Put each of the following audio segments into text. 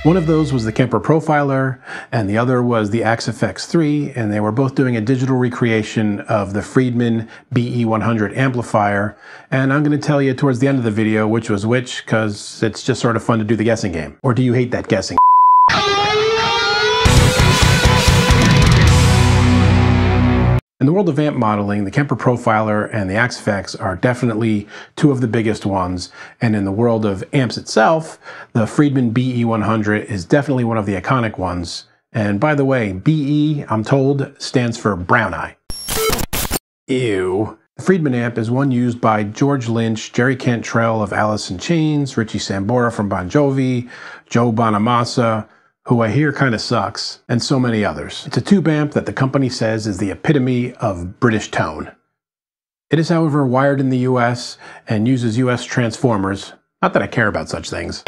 One of those was the Kemper Profiler, and the other was the Axe-Fx 3, and they were both doing a digital recreation of the Friedman BE100 amplifier. And I'm going to tell you towards the end of the video which was which, because it's just sort of fun to do the guessing game. Or do you hate that guessing? In the world of amp modeling, the Kemper Profiler and the Axe-Fx are definitely two of the biggest ones, and in the world of amps itself, the Friedman BE100 is definitely one of the iconic ones. And by the way, BE, I'm told, stands for Brown Eye. Ew. The Friedman amp is one used by George Lynch, Jerry Cantrell of Alice in Chains, Richie Sambora from Bon Jovi, Joe Bonamassa, who I hear kind of sucks, and so many others. It's a tube amp that the company says is the epitome of British tone. It is, however, wired in the US and uses US transformers. Not that I care about such things.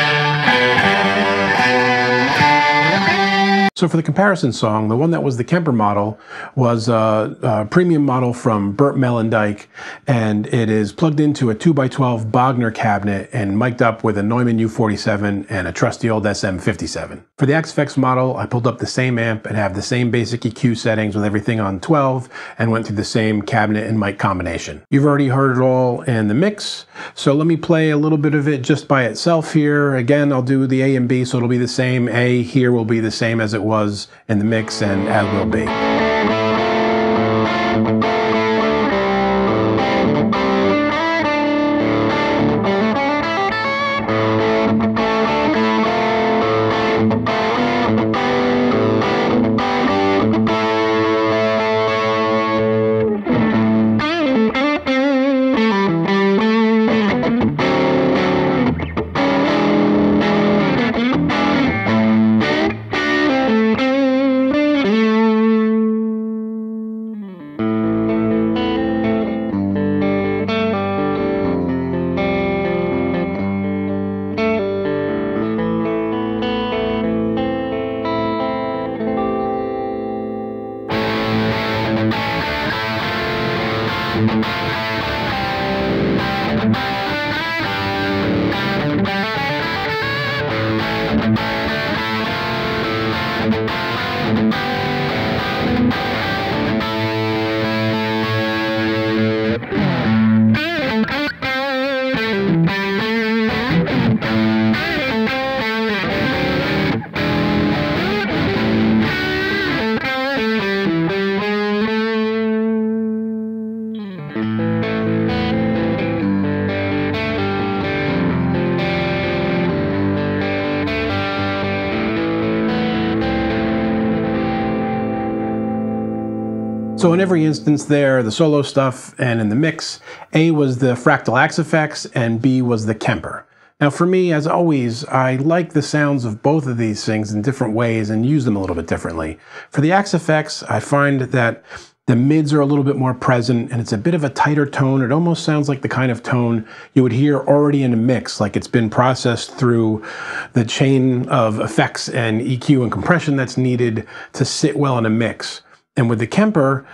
So for the comparison song, the one that was the Kemper model was a premium model from Burt Melendijk, and it is plugged into a 2x12 Bogner cabinet and mic'd up with a Neumann U47 and a trusty old SM57. For the Axe-Fx model, I pulled up the same amp and have the same basic EQ settings with everything on 12 and went through the same cabinet and mic combination. You've already heard it all in the mix, so let me play a little bit of it just by itself here. Again, I'll do the A and B, so it'll be the same. A here will be the same as it was in the mix, and as will B. So in every instance there, the solo stuff and in the mix, A was the Fractal Axe-Fx and B was the Kemper. Now for me, as always, I like the sounds of both of these things in different ways and use them a little bit differently. For the Axe-Fx, I find that the mids are a little bit more present and it's a bit of a tighter tone. It almost sounds like the kind of tone you would hear already in a mix, like it's been processed through the chain of effects and EQ and compression that's needed to sit well in a mix. And with the Kemper,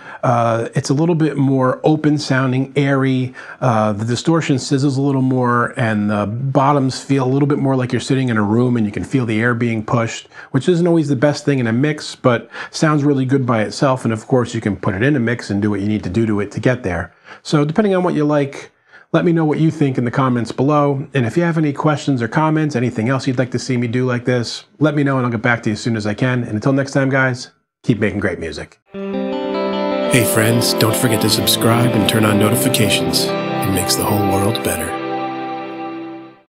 it's a little bit more open sounding, airy. The distortion sizzles a little more and the bottoms feel a little bit more like you're sitting in a room and you can feel the air being pushed, which isn't always the best thing in a mix, but sounds really good by itself. And of course you can put it in a mix and do what you need to do to it to get there. So depending on what you like, let me know what you think in the comments below. And if you have any questions or comments, anything else you'd like to see me do like this, let me know and I'll get back to you as soon as I can. And until next time, guys, keep making great music. Hey friends, don't forget to subscribe and turn on notifications. It makes the whole world better.